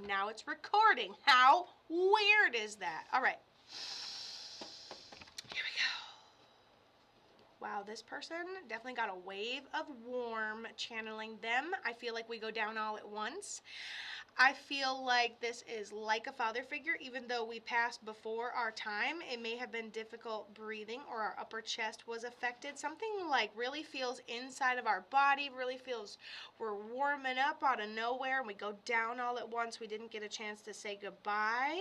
Now it's recording. How weird is that? All right. Here we go. Wow, this person definitely got a wave of warm channeling them. I feel like we go down all at once. I feel like this is like a father figure, even though we passed before our time. It may have been difficult breathing or our upper chest was affected. Something like really feels inside of our body, really feels we're warming up out of nowhere and we go down all at once. We didn't get a chance to say goodbye.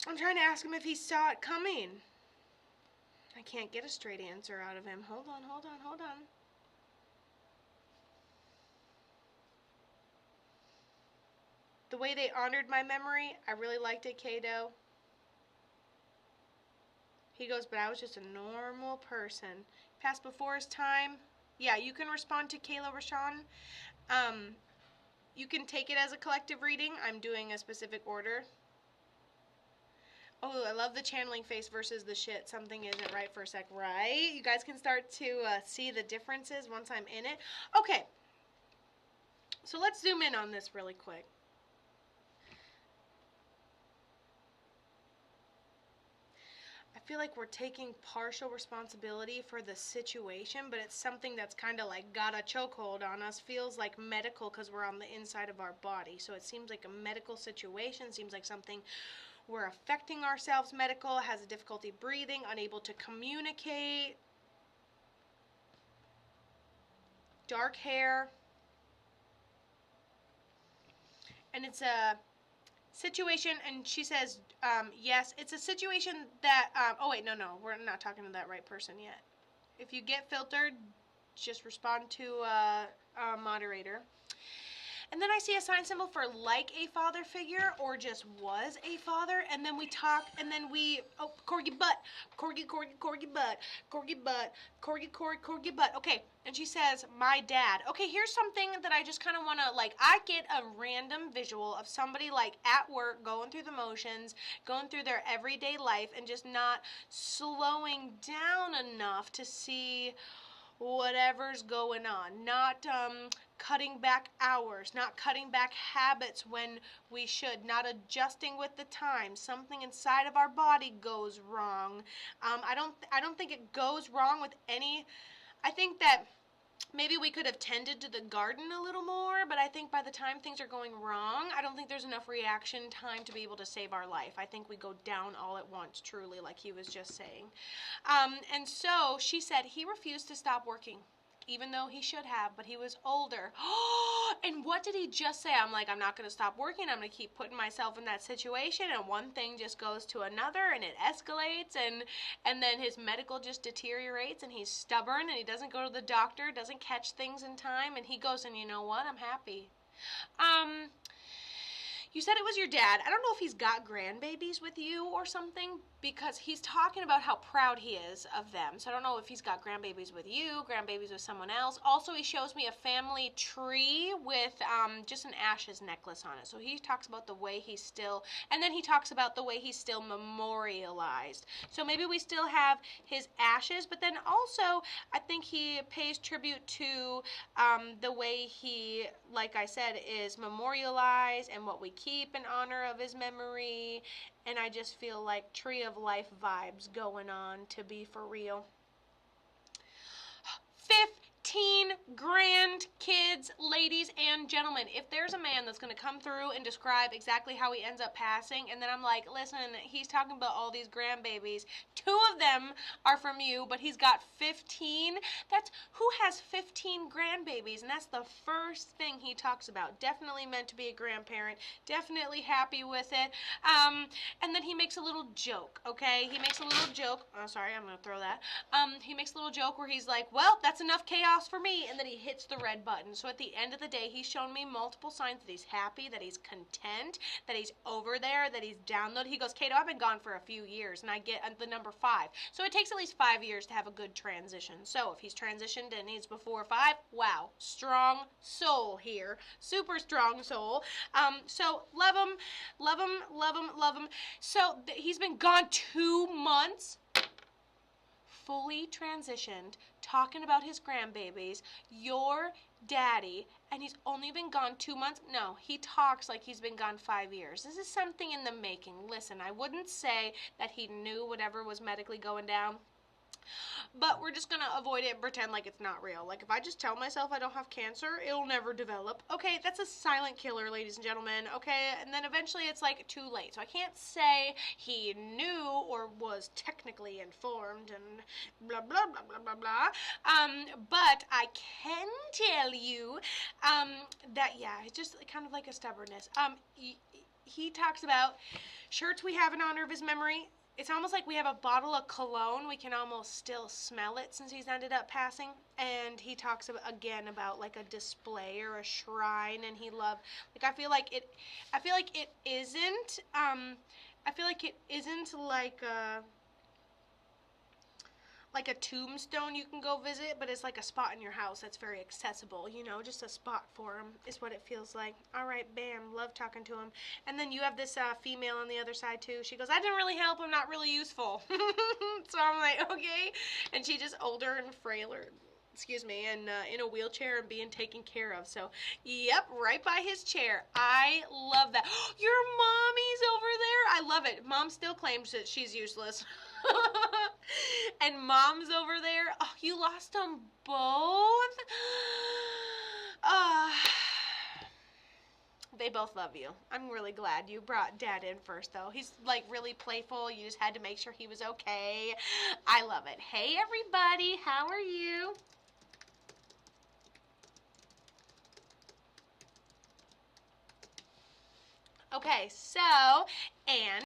I'm trying to ask him if he saw it coming. I can't get a straight answer out of him. Hold on. The way they honored my memory, I really liked it, Kato. He goes, but I was just a normal person. Passed before his time. Yeah, you can respond to Kayla Rashawn. You can take it as a collective reading. I'm doing a specific order. Oh, I love the channeling face versus the shit. Something isn't right for a sec, right? You guys can start to see the differences once I'm in it. Okay. So let's zoom in on this really quick. I feel like we're taking partial responsibility for the situation, but it's something that's kind of like got a chokehold on us. Feels like medical because we're on the inside of our body. So it seems like a medical situation, seems like something we're affecting ourselves medical, has a difficulty breathing, unable to communicate, dark hair. And it's a situation, and she says, yes, it's a situation that, oh wait, no, we're not talking to that right person yet. If you get filtered, just respond to a moderator. And then I see a sign symbol for like a father figure or just was a father. And then we talk, and then we, oh, corgi butt, corgi butt. Okay, and she says, my dad. Okay, here's something that I just kind of want to, like, I get a random visual of somebody, like, at work, going through the motions, going through their everyday life, and just not slowing down enough to see whatever's going on, not cutting back hours, not cutting back habits when we should, not adjusting with the time. Something inside of our body goes wrong. I don't think it goes wrong with any. I think that maybe we could have tended to the garden a little more, but I think by the time things are going wrong, I don't think there's enough reaction time to be able to save our life. I think we go down all at once, truly, like he was just saying. And so she said he refused to stop working, even though he should have, but he was older. And what did he just say? I'm like, I'm not going to stop working. I'm going to keep putting myself in that situation, and one thing just goes to another, and it escalates, and then his medical just deteriorates, and he's stubborn, and he doesn't go to the doctor, doesn't catch things in time, and he goes, and you know what? I'm happy. You said it was your dad. I don't know if he's got grandbabies with you or something, because he's talking about how proud he is of them. So I don't know if he's got grandbabies with you, grandbabies with someone else. Also, he shows me a family tree with just an ashes necklace on it. So he talks about the way he's still, and then he talks about the way he's still memorialized. So maybe we still have his ashes, but then also I think he pays tribute to the way he, like I said, is memorialized and what we keep in honor of his memory. And I just feel like Tree of Life vibes going on, to be for real. 15 grandkids, ladies and gentlemen. If there's a man that's going to come through and describe exactly how he ends up passing, and then I'm like, listen, he's talking about all these grandbabies. 2 of them are from you, but he's got 15. That's who has 15 grandbabies, and that's the first thing he talks about. Definitely meant to be a grandparent. Definitely happy with it. And then he makes a little joke, okay? He makes a little joke. Oh, sorry, I'm going to throw that. He makes a little joke where he's like, well, that's enough chaos for me, and then he hits the red button. So at the end of the day, he's shown me multiple signs that he's happy, that he's content, that he's over there, that he's downloaded. He goes, Kato, I've been gone for a few years, and I get the number 5. So it takes at least 5 years to have a good transition. So if he's transitioned and he's before 5, wow, strong soul here. Super strong soul. So love him, love him, love him, love him. So he's been gone 2 months. Fully transitioned, talking about his grandbabies. Your Daddy, and he's only been gone 2 months. No, he talks like he's been gone 5 years. This is something in the making. Listen, I wouldn't say that he knew whatever was medically going down, but we're just gonna avoid it and pretend like it's not real. Like, if I just tell myself I don't have cancer, it'll never develop. Okay, that's a silent killer, ladies and gentlemen. Okay, and then eventually it's like too late. So I can't say he knew or was technically informed and blah blah blah blah blah blah. But I can tell you, that yeah, it's just kind of like a stubbornness. He talks about shirts we have in honor of his memory. It's almost like we have a bottle of cologne. We can almost still smell it since he's ended up passing. And he talks again about like a display or a shrine, and he loved. Like I feel like it. I feel like it isn't. I feel like it isn't like a tombstone you can go visit, but it's like a spot in your house that's very accessible, just a spot for him is what it feels like. All right, bam, love talking to him. And then you have this female on the other side too. She goes, I didn't really help, I'm not really useful. So I'm like, okay. And she just older and frailer, excuse me, and in a wheelchair and being taken care of. So, yep, right by his chair. I love that. Your mommy's over there. I love it. Mom still claims that she's useless. And Mom's over there. Oh, you lost them both? Uh, they both love you. I'm really glad you brought Dad in first, though. He's, like, really playful. You just had to make sure he was okay. I love it. Hey, everybody. How are you? Okay, so, and